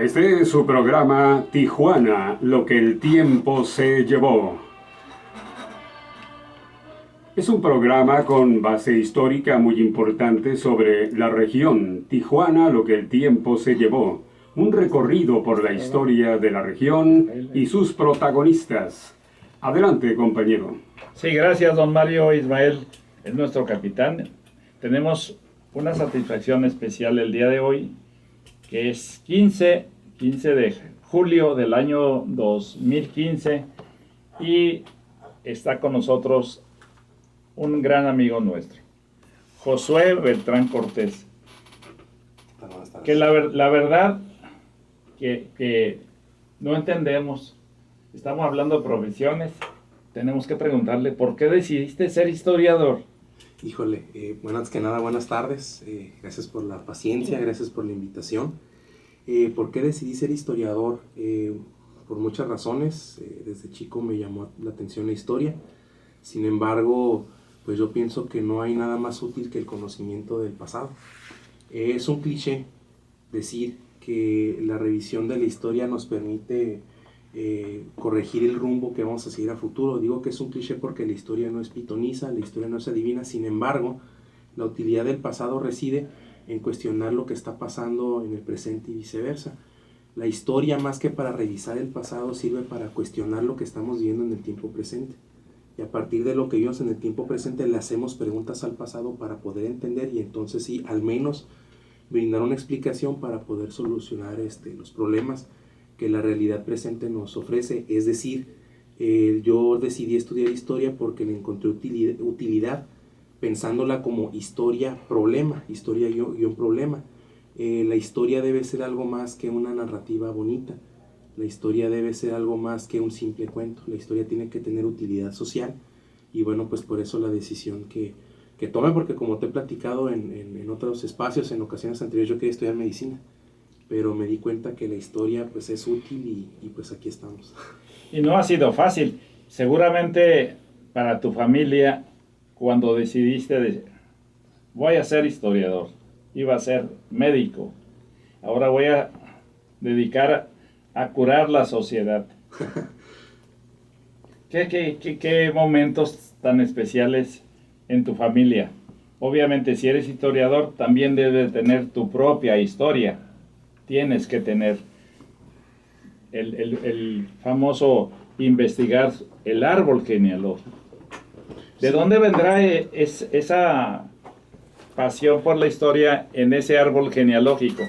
Este es su programa Tijuana, lo que el tiempo se llevó. Es un programa con base histórica muy importante sobre la región Tijuana, lo que el tiempo se llevó. Un recorrido por la historia de la región y sus protagonistas. Adelante, compañero. Sí, gracias, don Mario. Ismael es nuestro capitán. Tenemos una satisfacción especial el día de hoy, que es 15 de julio del año 2015, y está con nosotros un gran amigo nuestro, Josué Beltrán Cortés, que la verdad que no entendemos. Estamos hablando de profesiones, tenemos que preguntarle, ¿por qué decidiste ser historiador? Híjole, antes que nada, buenas tardes, gracias por la paciencia, gracias por la invitación. ¿Por qué decidí ser historiador? Por muchas razones. Desde chico me llamó la atención la historia. Sin embargo, pues yo pienso que no hay nada más útil que el conocimiento del pasado. Es un cliché decir que la revisión de la historia nos permite corregir el rumbo que vamos a seguir a futuro. Digo que es un cliché porque la historia no es pitoniza, la historia no es adivina. Sin embargo, la utilidad del pasado reside en cuestionar lo que está pasando en el presente y viceversa. La historia, más que para revisar el pasado, sirve para cuestionar lo que estamos viviendo en el tiempo presente. Y a partir de lo que vimos en el tiempo presente, le hacemos preguntas al pasado para poder entender y entonces sí, al menos brindar una explicación para poder solucionar los problemas que la realidad presente nos ofrece. Es decir, yo decidí estudiar historia porque le encontré utilidad pensándola como historia-problema, historia-problema. La historia debe ser algo más que una narrativa bonita. La historia debe ser algo más que un simple cuento. La historia tiene que tener utilidad social. Y bueno, pues por eso la decisión que tomé, porque como te he platicado en otros espacios, en ocasiones anteriores, yo quería estudiar medicina. Pero me di cuenta que la historia pues es útil y pues aquí estamos. Y no ha sido fácil. Seguramente para tu familia, cuando decidiste, voy a ser historiador, iba a ser médico, ahora voy a dedicar a curar la sociedad. ¿Qué momentos tan especiales en tu familia? Obviamente, si eres historiador, también debes tener tu propia historia. Tienes que tener el famoso investigar el árbol genealógico. ¿De dónde vendrá esa pasión por la historia en ese árbol genealógico?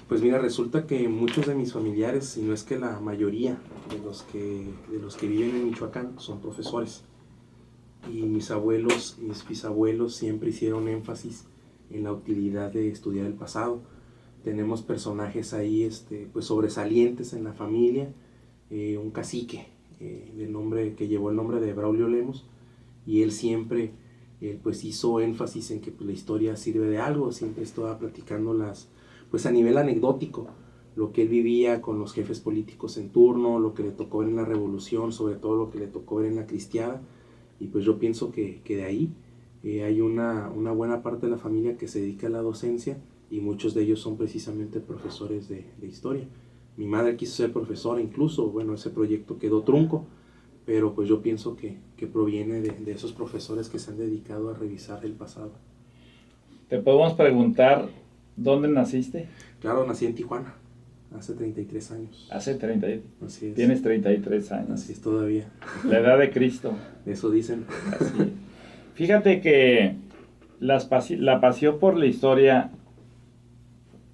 Pues mira, resulta que muchos de mis familiares, si no es que la mayoría de los que viven en Michoacán, son profesores. Y mis abuelos y mis bisabuelos siempre hicieron énfasis en la utilidad de estudiar el pasado. Tenemos personajes ahí pues sobresalientes en la familia, un cacique que llevó el nombre de Braulio Lemos, y él siempre pues hizo énfasis en que pues, la historia sirve de algo. Siempre estaba platicando pues a nivel anecdótico, lo que él vivía con los jefes políticos en turno, lo que le tocó ver en la revolución, sobre todo lo que le tocó ver en la cristiada. Y pues yo pienso que de ahí hay una buena parte de la familia que se dedica a la docencia, y muchos de ellos son precisamente profesores de historia. Mi madre quiso ser profesora incluso, bueno, ese proyecto quedó trunco, pero pues yo pienso que proviene de esos profesores que se han dedicado a revisar el pasado. ¿Te podemos preguntar dónde naciste? Claro, nací en Tijuana, hace 33 años. Hace 30, Así es. Tienes 33 años. Así es todavía. La edad de Cristo. Eso dicen. Así. Fíjate que la pasión por la historia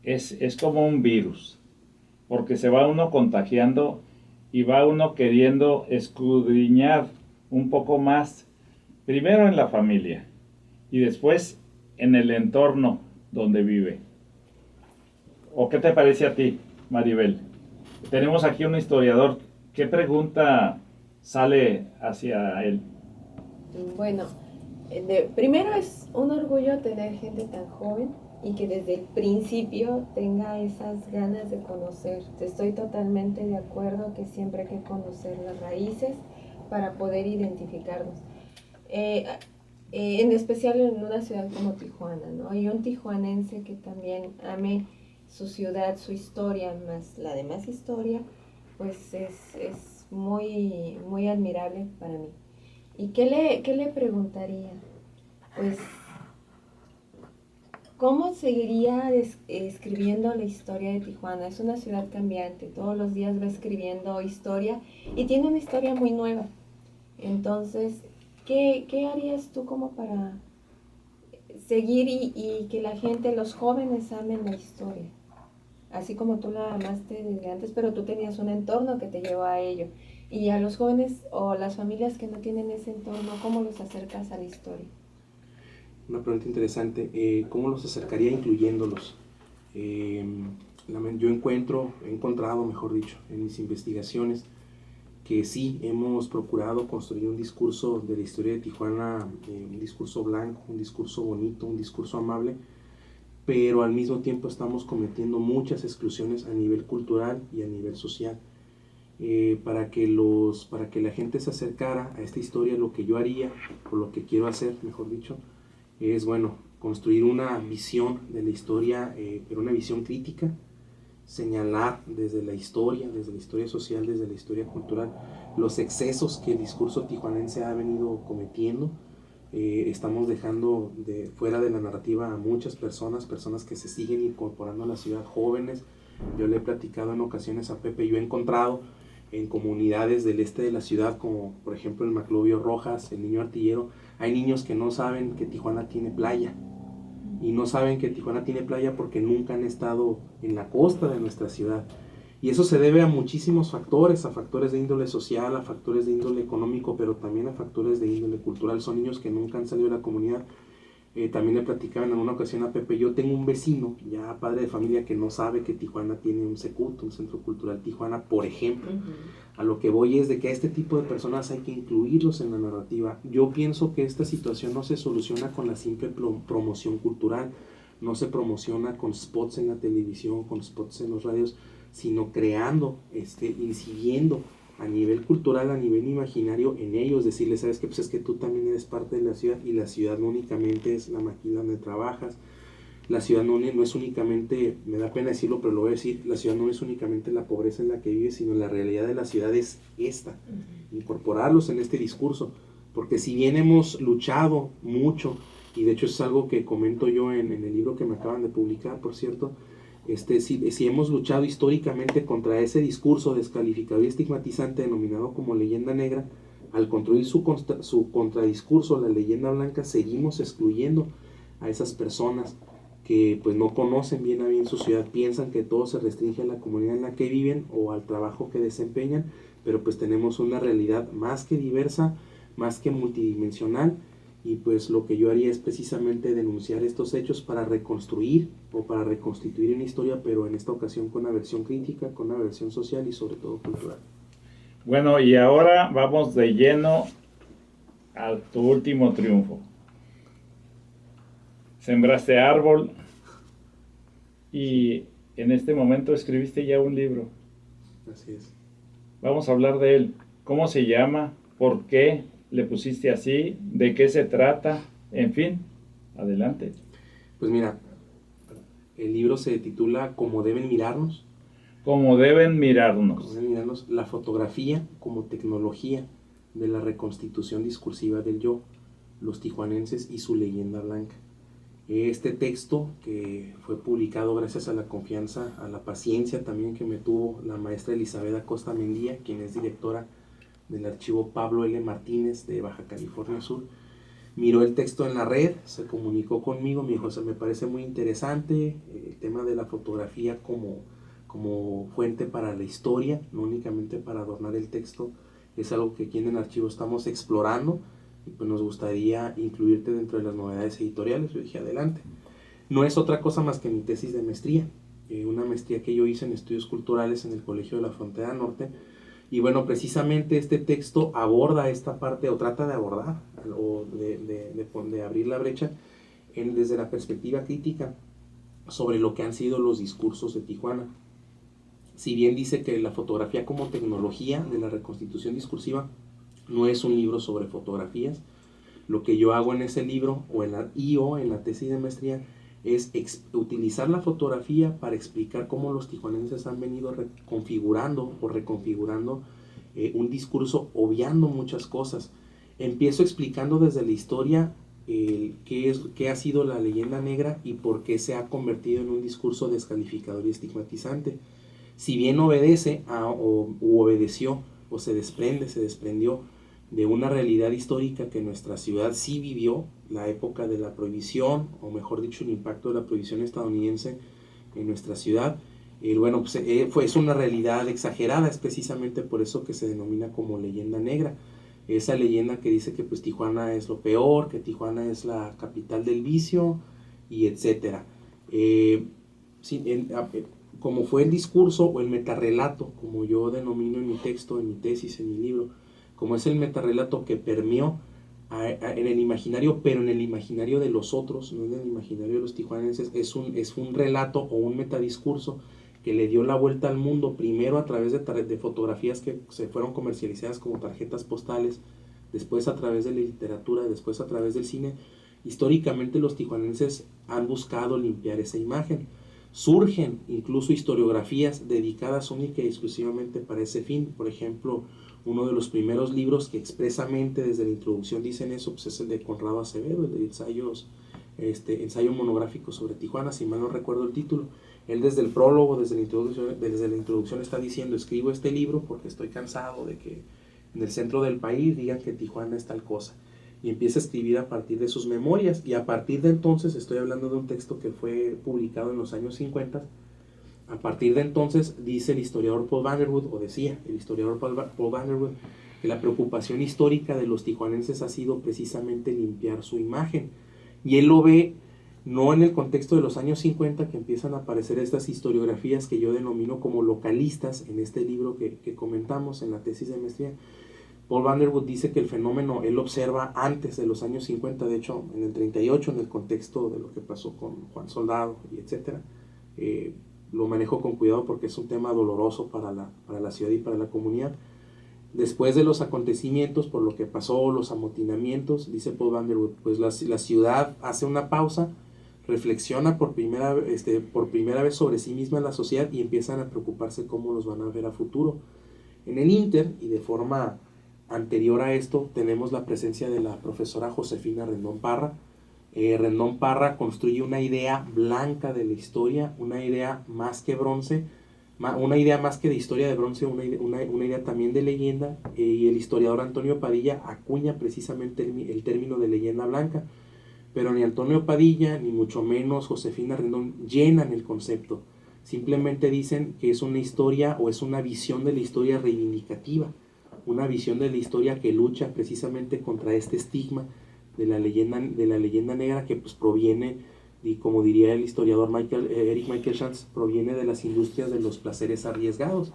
es como un virus, porque se va uno contagiando y va uno queriendo escudriñar un poco más, primero en la familia y después en el entorno donde vive. ¿O qué te parece a ti, Maribel? Tenemos aquí un historiador. ¿Qué pregunta sale hacia él? Bueno, primero es un orgullo tener gente tan joven y que desde el principio tenga esas ganas de conocer. Estoy totalmente de acuerdo que siempre hay que conocer las raíces para poder identificarnos. En especial en una ciudad como Tijuana, ¿no? Y un tijuanense que también ame su ciudad, su historia, más la demás historia, pues es muy, muy admirable para mí. ¿Y qué le preguntaría? Pues, ¿cómo seguiría escribiendo la historia de Tijuana? Es una ciudad cambiante, todos los días va escribiendo historia y tiene una historia muy nueva. Entonces, ¿qué harías tú como para seguir y que la gente, los jóvenes amen la historia? Así como tú la amaste desde antes, pero tú tenías un entorno que te llevó a ello. Y a los jóvenes o las familias que no tienen ese entorno, ¿cómo los acercas a la historia? Una pregunta interesante. ¿Cómo los acercaría incluyéndolos? Yo he encontrado, mejor dicho, en mis investigaciones, que sí hemos procurado construir un discurso de la historia de Tijuana, un discurso blanco, un discurso bonito, un discurso amable, pero al mismo tiempo estamos cometiendo muchas exclusiones a nivel cultural y a nivel social. Para que la gente se acercara a esta historia, lo que yo haría, o lo que quiero hacer, mejor dicho, es, bueno, construir una visión de la historia, pero una visión crítica, señalar desde la historia social, desde la historia cultural, los excesos que el discurso tijuanense ha venido cometiendo. Estamos dejando fuera de la narrativa a muchas personas que se siguen incorporando a la ciudad, jóvenes. Yo le he platicado en ocasiones a Pepe, yo he encontrado en comunidades del este de la ciudad, como por ejemplo el Maclovio Rojas, el Niño Artillero, hay niños que no saben que Tijuana tiene playa, y no saben que Tijuana tiene playa porque nunca han estado en la costa de nuestra ciudad. Y eso se debe a muchísimos factores, a factores de índole social, a factores de índole económico, pero también a factores de índole cultural. Son niños que nunca han salido de la comunidad. También le platicaba en alguna ocasión a Pepe, yo tengo un vecino, ya padre de familia, que no sabe que Tijuana tiene un CECUT, un Centro Cultural Tijuana, por ejemplo. A lo que voy es de que a este tipo de personas hay que incluirlos en la narrativa. Yo pienso que esta situación no se soluciona con la simple promoción cultural, no se promociona con spots en la televisión, con spots en los radios, sino creando, incidiendo a nivel cultural, a nivel imaginario en ellos, decirles, sabes que pues es que tú también eres parte de la ciudad, y la ciudad no únicamente es la máquina donde trabajas, la ciudad no es únicamente, me da pena decirlo, pero lo voy a decir, la ciudad no es únicamente la pobreza en la que vives, sino la realidad de la ciudad es esta, incorporarlos en este discurso, porque si bien hemos luchado mucho, y de hecho es algo que comento yo en el libro que me acaban de publicar, por cierto, si hemos luchado históricamente contra ese discurso descalificado y estigmatizante denominado como leyenda negra, al construir su contradiscurso, la leyenda blanca, seguimos excluyendo a esas personas que pues no conocen bien a bien su ciudad, piensan que todo se restringe a la comunidad en la que viven o al trabajo que desempeñan, pero pues tenemos una realidad más que diversa, más que multidimensional, y pues lo que yo haría es precisamente denunciar estos hechos para reconstruir o para reconstituir una historia, pero en esta ocasión con una versión crítica, con una versión social y sobre todo cultural. Bueno, y ahora vamos de lleno a tu último triunfo. Sembraste árbol y en este momento escribiste ya un libro. Así es. Vamos a hablar de él. ¿Cómo se llama? ¿Por qué le pusiste así? ¿De qué se trata? En fin, adelante. Pues mira, el libro se titula Como deben mirarnos. Como deben mirarnos. Como deben mirarnos, la fotografía como tecnología de la reconstitución discursiva del yo, los tijuanenses y su leyenda blanca. Este texto, que fue publicado gracias a la confianza, a la paciencia también que me tuvo la maestra Elizabeth Acosta Mendía, quien es directora del archivo Pablo L. Martínez de Baja California Sur, miró el texto en la red, se comunicó conmigo, me dijo, o sea, me parece muy interesante el tema de la fotografía como fuente para la historia, no únicamente para adornar el texto, es algo que aquí en el archivo estamos explorando, y pues nos gustaría incluirte dentro de las novedades editoriales. Yo dije, adelante. No es otra cosa más que mi tesis de maestría, una maestría que yo hice en estudios culturales en el Colegio de la Frontera Norte, y bueno, precisamente este texto aborda esta parte, o trata de abordar, o de abrir la brecha desde la perspectiva crítica sobre lo que han sido los discursos de Tijuana. Si bien dice que la fotografía como tecnología de la reconstitución discursiva no es un libro sobre fotografías, lo que yo hago en ese libro o en la tesis de maestría es utilizar la fotografía para explicar cómo los tijuanenses han venido reconfigurando o reconfigurando un discurso, obviando muchas cosas. Empiezo explicando desde la historia qué ha sido la leyenda negra y por qué se ha convertido en un discurso descalificador y estigmatizante. Si bien obedece u obedeció o se desprendió de una realidad histórica que nuestra ciudad sí vivió, la época de la prohibición, o mejor dicho, el impacto de la prohibición estadounidense en nuestra ciudad, bueno, pues, es una realidad exagerada, es precisamente por eso que se denomina como leyenda negra. Esa leyenda que dice que pues Tijuana es lo peor, que Tijuana es la capital del vicio, y etcétera. Como fue el discurso o el metarrelato, como yo denomino en mi texto, en mi tesis, en mi libro, como es el metarrelato que permeó en el imaginario, pero en el imaginario de los otros, no en el imaginario de los tijuanenses, es un relato o un metadiscurso que le dio la vuelta al mundo, primero a través de fotografías que se fueron comercializadas como tarjetas postales, después a través de la literatura, después a través del cine. Históricamente los tijuanenses han buscado limpiar esa imagen. Surgen incluso historiografías dedicadas única y exclusivamente para ese fin. Por ejemplo, uno de los primeros libros que expresamente desde la introducción dicen eso, pues es el de Conrado Acevedo, el de ensayo monográfico sobre Tijuana, si mal no recuerdo el título. Él desde el prólogo, desde la introducción está diciendo: escribo este libro porque estoy cansado de que en el centro del país digan que Tijuana es tal cosa. Y empieza a escribir a partir de sus memorias, y a partir de entonces, estoy hablando de un texto que fue publicado en los años 50, a partir de entonces dice el historiador Paul Vanderwood, o decía el historiador Paul Vanderwood, que la preocupación histórica de los tijuanenses ha sido precisamente limpiar su imagen. Y él lo ve no en el contexto de los años 50, que empiezan a aparecer estas historiografías que yo denomino como localistas en este libro que comentamos en la tesis de maestría. Paul Vanderwood dice que el fenómeno él observa antes de los años 50, de hecho en el 38, en el contexto de lo que pasó con Juan Soldado y etcétera. Lo manejo con cuidado porque es un tema doloroso para la ciudad y para la comunidad. Después de los acontecimientos, por lo que pasó, los amotinamientos, dice Paul Vanderwood, pues la ciudad hace una pausa, reflexiona por primera vez sobre sí misma en la sociedad, y empiezan a preocuparse cómo los van a ver a futuro. En el Inter, y de forma anterior a esto, tenemos la presencia de la profesora Josefina Rendón Parra. Rendón Parra construye una idea blanca de la historia, una idea más que bronce, una idea más que de historia de bronce, una idea también de leyenda, y el historiador Antonio Padilla acuña precisamente el término de leyenda blanca, pero ni Antonio Padilla, ni mucho menos Josefina Rendón llenan el concepto, simplemente dicen que es una historia o es una visión de la historia reivindicativa, una visión de la historia que lucha precisamente contra este estigma de la leyenda negra, que pues proviene, y como diría el historiador Erich Michael Schanz, proviene de las industrias de los placeres arriesgados.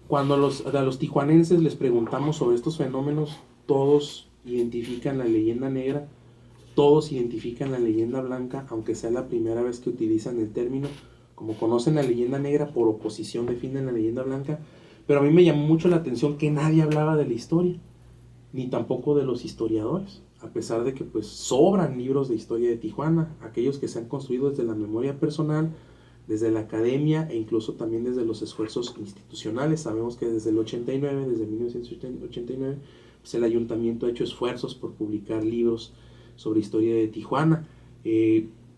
Cuando a los tijuanenses les preguntamos sobre estos fenómenos, todos identifican la leyenda negra, todos identifican la leyenda blanca, aunque sea la primera vez que utilizan el término. Como conocen la leyenda negra, por oposición definen la leyenda blanca. Pero a mí me llamó mucho la atención que nadie hablaba de la historia, ni tampoco de los historiadores, a pesar de que pues sobran libros de historia de Tijuana, aquellos que se han construido desde la memoria personal, desde la academia e incluso también desde los esfuerzos institucionales. Sabemos que desde el 89, desde 1989, pues el ayuntamiento ha hecho esfuerzos por publicar libros sobre historia de Tijuana.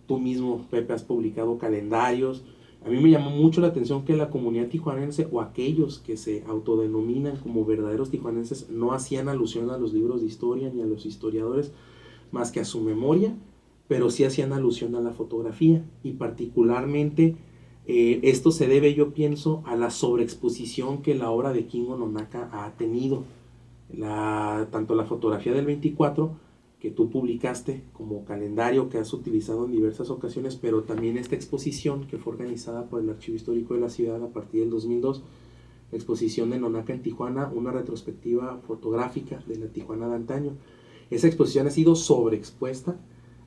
Tú mismo, Pepe, has publicado calendarios. A mí me llamó mucho la atención que la comunidad tijuanense, o aquellos que se autodenominan como verdaderos tijuanenses, no hacían alusión a los libros de historia ni a los historiadores más que a su memoria, pero sí hacían alusión a la fotografía, y particularmente esto se debe, yo pienso, a la sobreexposición que la obra de Kingo Nonaka ha tenido. Tanto la fotografía del 24 que tú publicaste como calendario que has utilizado en diversas ocasiones, pero también esta exposición que fue organizada por el Archivo Histórico de la Ciudad a partir del 2002, la exposición de Nonaka en Tijuana, una retrospectiva fotográfica de la Tijuana de antaño. Esa exposición ha sido sobreexpuesta,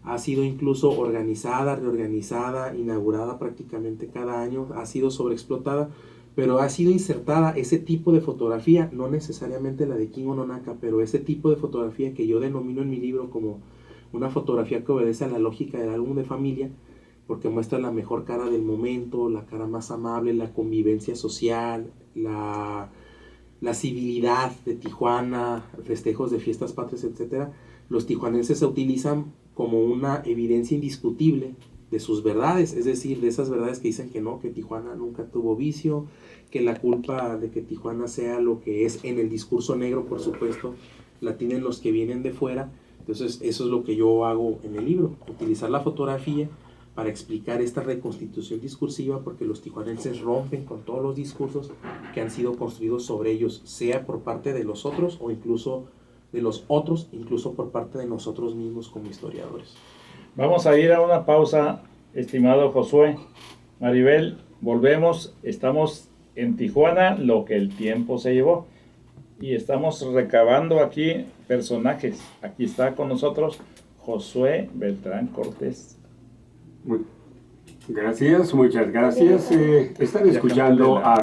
ha sido incluso organizada, reorganizada, inaugurada prácticamente cada año, ha sido sobreexplotada, pero ha sido insertada ese tipo de fotografía, no necesariamente la de Kingo Nonaka, pero ese tipo de fotografía que yo denomino en mi libro como una fotografía que obedece a la lógica del álbum de familia, porque muestra la mejor cara del momento, la cara más amable, la convivencia social, la civilidad de Tijuana, festejos de fiestas patrias, etc. Los tijuanenses se utilizan como una evidencia indiscutible de sus verdades, es decir, de esas verdades que dicen que no, que Tijuana nunca tuvo vicio, que la culpa de que Tijuana sea lo que es en el discurso negro, por supuesto, la tienen los que vienen de fuera. Entonces eso es lo que yo hago en el libro, utilizar la fotografía para explicar esta reconstitución discursiva, porque los tijuanenses rompen con todos los discursos que han sido construidos sobre ellos, sea por parte de los otros o incluso de los otros, incluso por parte de nosotros mismos como historiadores. Vamos a ir a una pausa, estimado Josué. Maribel, volvemos, estamos en Tijuana, lo que el tiempo se llevó. Y estamos recabando aquí personajes. Aquí está con nosotros Josué Beltrán Cortés. Gracias, muchas gracias. Están escuchando a